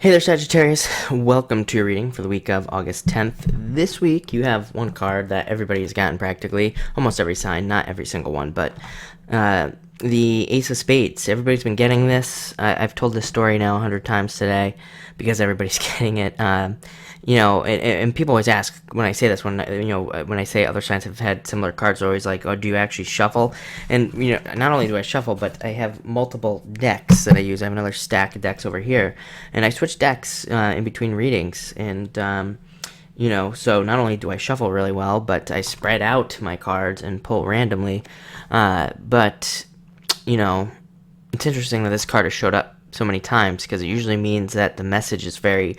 Hey there, Sagittarius. Welcome to your reading for the week of August 10th. This week, you have one card that everybody has gotten practically, almost every sign, not every single one, but the Ace of Spades. Everybody's been getting this. I've told this story now 100 times today because everybody's getting it. And people always ask when I say this, when I say other signs have had similar cards, they're always like, "Oh, do you actually shuffle?" And not only do I shuffle, but I have multiple decks that I use. I have another stack of decks over here, and I switch decks in between readings. And so not only do I shuffle really well, but I spread out my cards and pull randomly. But it's interesting that this card has showed up so many times because it usually means that the message is very,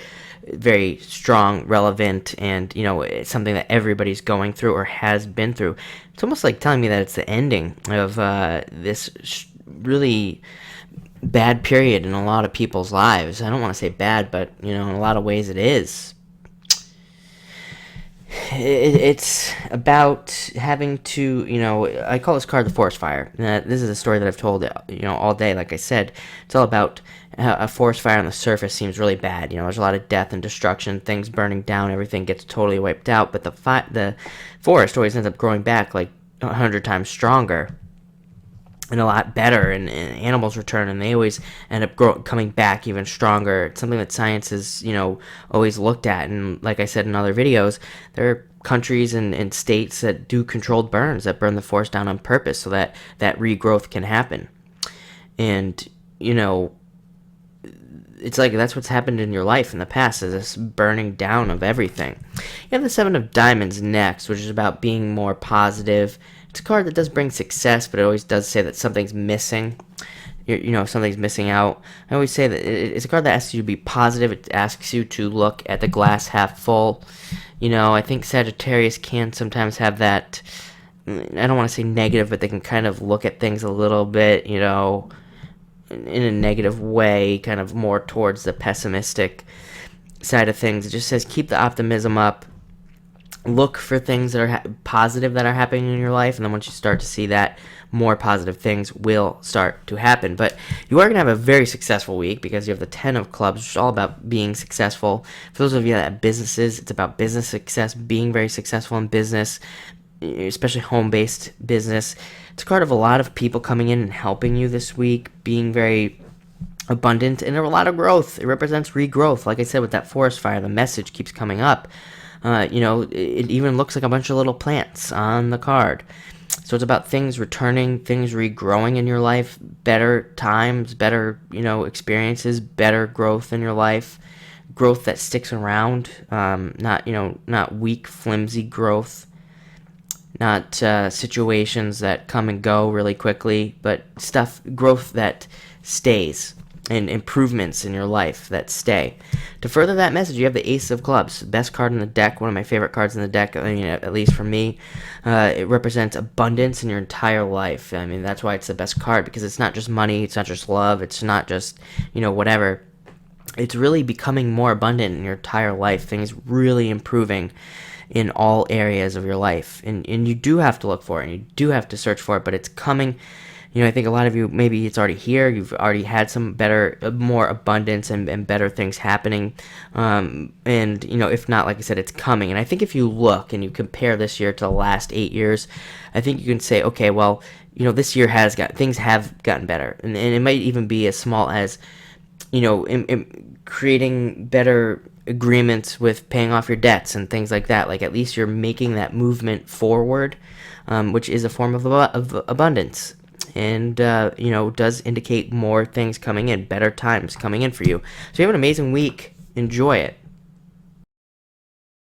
very strong, relevant, and it's something that everybody's going through or has been through. It's almost like telling me that it's the ending of this really bad period in a lot of people's lives. I don't want to say bad, but in a lot of ways it is. It's about having to, I call this card the forest fire. This is a story that I've told, all day. Like I said, it's all about how a forest fire on the surface seems really bad. There's a lot of death and destruction, things burning down, everything gets totally wiped out. But the forest always ends up growing back like 100 times stronger and a lot better, and animals return, and they always end up coming back even stronger. It's something that science has, always looked at, and like I said in other videos, there are countries and states that do controlled burns, that burn the forest down on purpose so that regrowth can happen. And, it's like that's what's happened in your life in the past, is this burning down of everything. You have the Seven of Diamonds next, which is about being more positive. It's a card that does bring success, but it always does say that something's missing. Something's missing out. I always say that it's a card that asks you to be positive. It asks you to look at the glass half full. I think Sagittarius can sometimes have that, I don't want to say negative, but they can kind of look at things a little bit, in a negative way, kind of more towards the pessimistic side of things. It just says keep the optimism up. Look for things that are positive that are happening in your life, and then once you start to see that, more positive things will start to happen. But you are going to have a very successful week because you have the 10 of clubs, which is all about being successful. For those of you that have businesses, it's about business success, being very successful in business, especially home-based business. It's a card of a lot of people coming in and helping you this week, being very abundant, and a lot of growth. It represents regrowth. Like I said, with that forest fire, the message keeps coming up. It even looks like a bunch of little plants on the card. So it's about things returning, things regrowing in your life, better times, better, experiences, better growth in your life, growth that sticks around, not weak, flimsy growth, not situations that come and go really quickly, but growth that stays, and improvements in your life that stay. To further that message, you have the Ace of Clubs, best card in the deck, one of my favorite cards in the deck, at least for me. It represents abundance in your entire life. That's why it's the best card, because it's not just money, it's not just love, it's not just, whatever. It's really becoming more abundant in your entire life, things really improving in all areas of your life. And you do have to look for it, and you do have to search for it, but it's coming. I think a lot of you, maybe it's already here. You've already had some better, more abundance and better things happening. If not, like I said, it's coming. And I think if you look and you compare this year to the last 8 years, I think you can say, okay, well, this year things have gotten better. And it might even be as small as, creating better agreements with paying off your debts and things like that. Like, at least you're making that movement forward, which is a form of abundance. And, does indicate more things coming in, better times coming in for you. So you have an amazing week. Enjoy it.